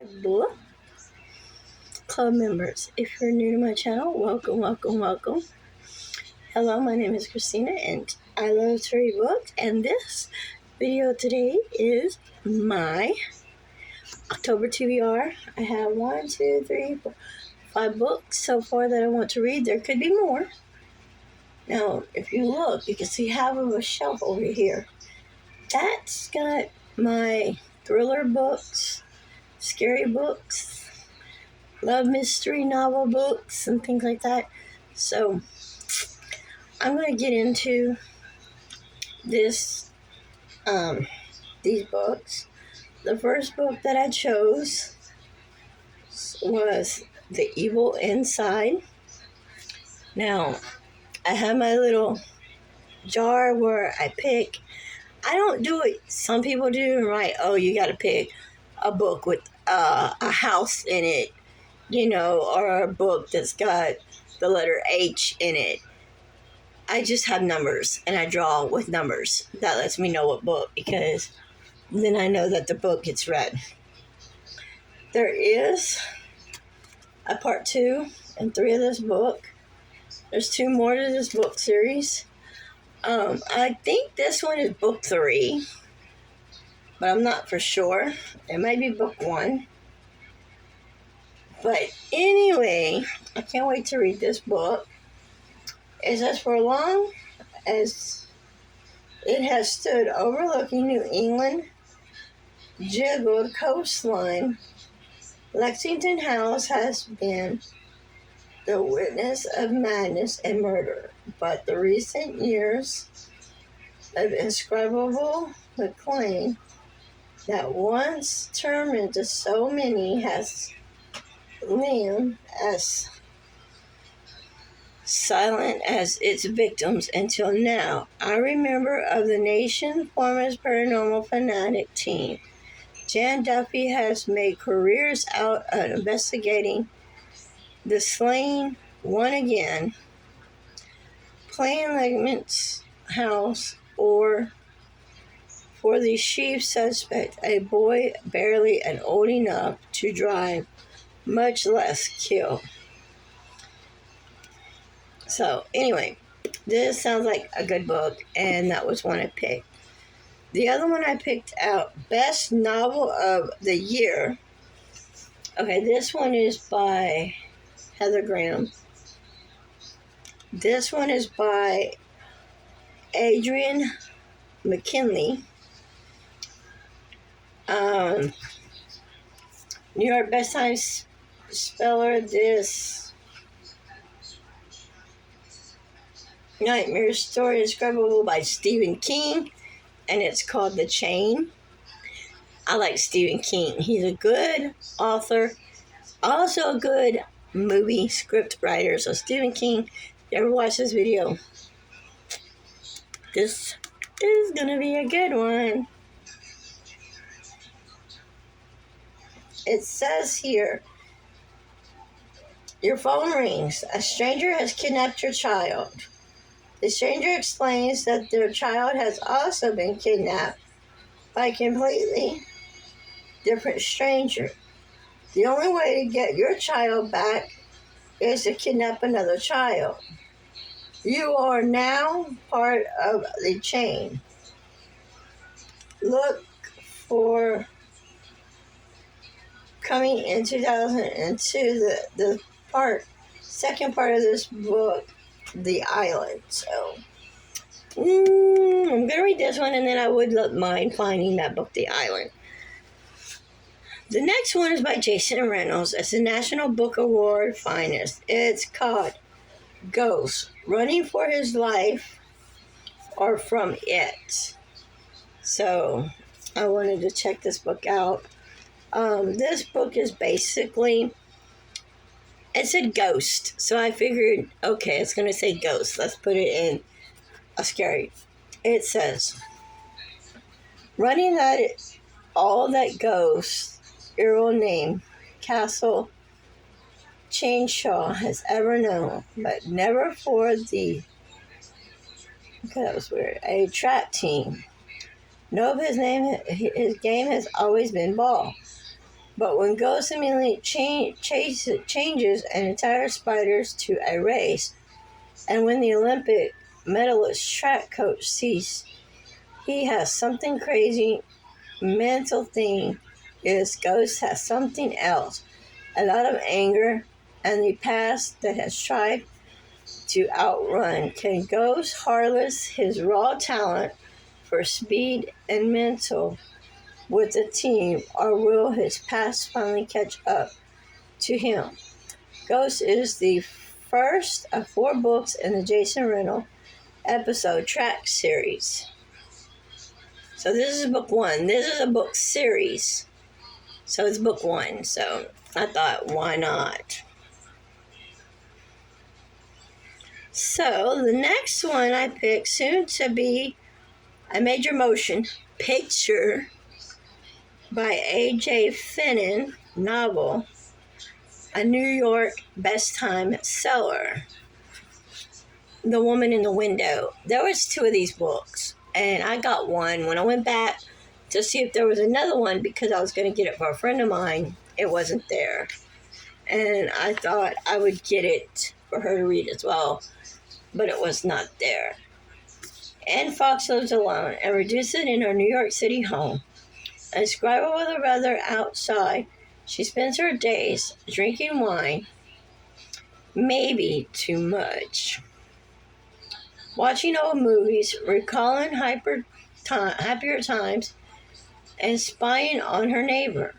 book club members. If you're new to my channel, welcome. Hello, my name is Christina and I love to read books, and this video today is my October TBR. I have 1, 2, 3, 4, 5 books so far that I want to read. There could be more. Now, if you look, you can see half of a shelf over here. That's got my thriller books, scary books, love mystery novel books, and things like that. So I'm going to get into this these books. The first book that I chose was The Evil Inside. Now, I have my little jar where I pick. I don't do it. Some people do, right? Oh, you got to pick a book with a house in it, or a book that's got the letter H in it. I just have numbers, and I draw with numbers. That lets me know what book, because then I know that the book gets read. There is a part 2 and 3 of this book. There's 2 more to this book series. I think this one is book 3, but I'm not for sure. It might be book 1. But anyway, I can't wait to read this book. It says, for long as it has stood overlooking New England jiggled coastline, Lexington House has been the witness of madness and murder. But the recent years of indescribable acclaim that once tormented so many has lain as silent as its victims until now. I remember of the nation's foremost paranormal fanatic team. Jan Duffy has made careers out of investigating the slain one again, playing Legman's house, or for the chief suspect, a boy barely and old enough to drive, much less kill. So anyway, this sounds like a good book, and that was one I picked. The other one I picked out, Best Novel of the Year. Okay, this one is by Heather Graham. This one is by Adrian McKinley. New York Best Times Speller. This nightmare story is scribbled by Stephen King, and it's called The Chain. I like Stephen King. He's a good author, also a good movie script writer. So Stephen King, you ever watch this video? This is going to be a good one. It says here, your phone rings. A stranger has kidnapped your child. The stranger explains that their child has also been kidnapped by a completely different stranger. The only way to get your child back is to kidnap another child. You are now part of the chain. Look for coming in 2002 the second part of this book, The Island. So I'm gonna read this one, and then I would mind finding that book, The Island. The next one is by Jason Reynolds. It's a National Book Award finalist. It's called Ghost, Running for His Life, or From It. So I wanted to check this book out. This book is basically, it said ghost, so I figured, okay, it's going to say ghost. Let's put it in a scary. It says, running all that ghost, eerie name, Castle Chainsaw has ever known, but never for the, okay, that was weird, a trap team. No, his game has always been ball. But when Ghost immediately changes and entire spiders to a race, and when the Olympic medalist track coach sees he has something crazy mental thing, is Ghost has something else, a lot of anger and the past that has tried to outrun. Can Ghost harness his raw talent for speed and mental with the team, or will his past finally catch up to him? Ghost is the first of 4 books in the Jason Reynolds episode track series. So this is book 1. This is a book series. So it's book 1. So I thought, why not? So the next one I picked, soon to be a major motion picture by A.J. Finnan novel, a New York best time seller, The Woman in the Window. There was 2 of these books, and I got one. When I went back to see if there was another one, because I was going to get it for a friend of mine, it wasn't there. And I thought I would get it for her to read as well, but it was not there. Anne Fox lives alone and reduced in her New York City home. A scribe with the weather outside, she spends her days drinking wine, maybe too much, watching old movies, recalling happier times, and spying on her neighbor.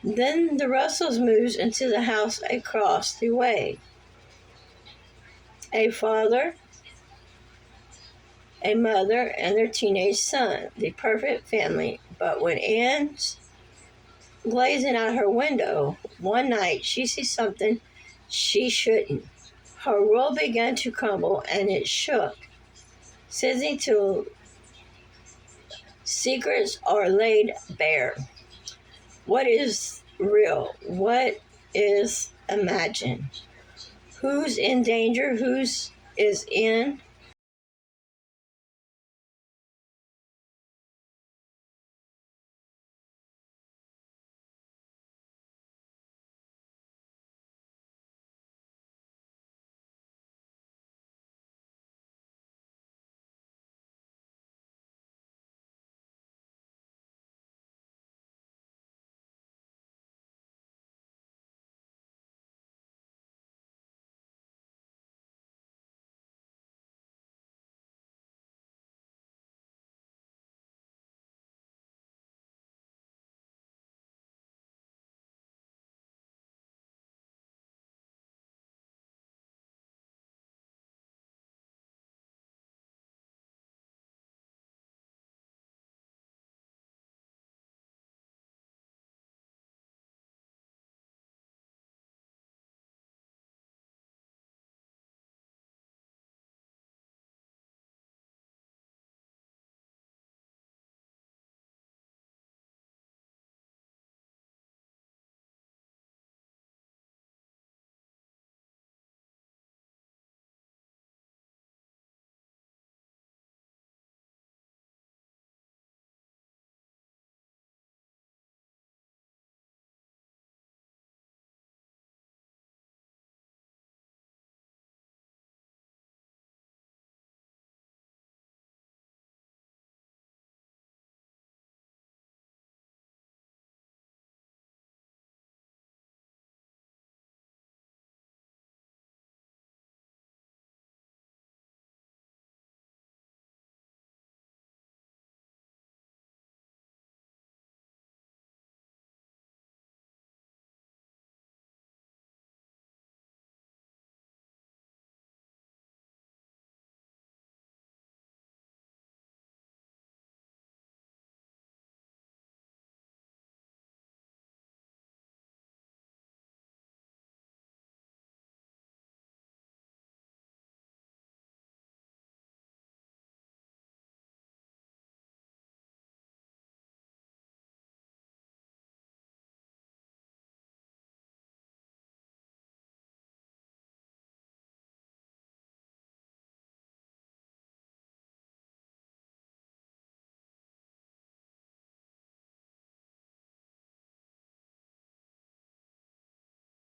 Then the Russells moves into the house across the way. A father, a mother, and their teenage son, the perfect family. But when Anne's glazing out her window one night, she sees something she shouldn't. Her world began to crumble, and it shook. Sizzling till secrets are laid bare. What is real? What is imagined? Who's in danger? Who's is in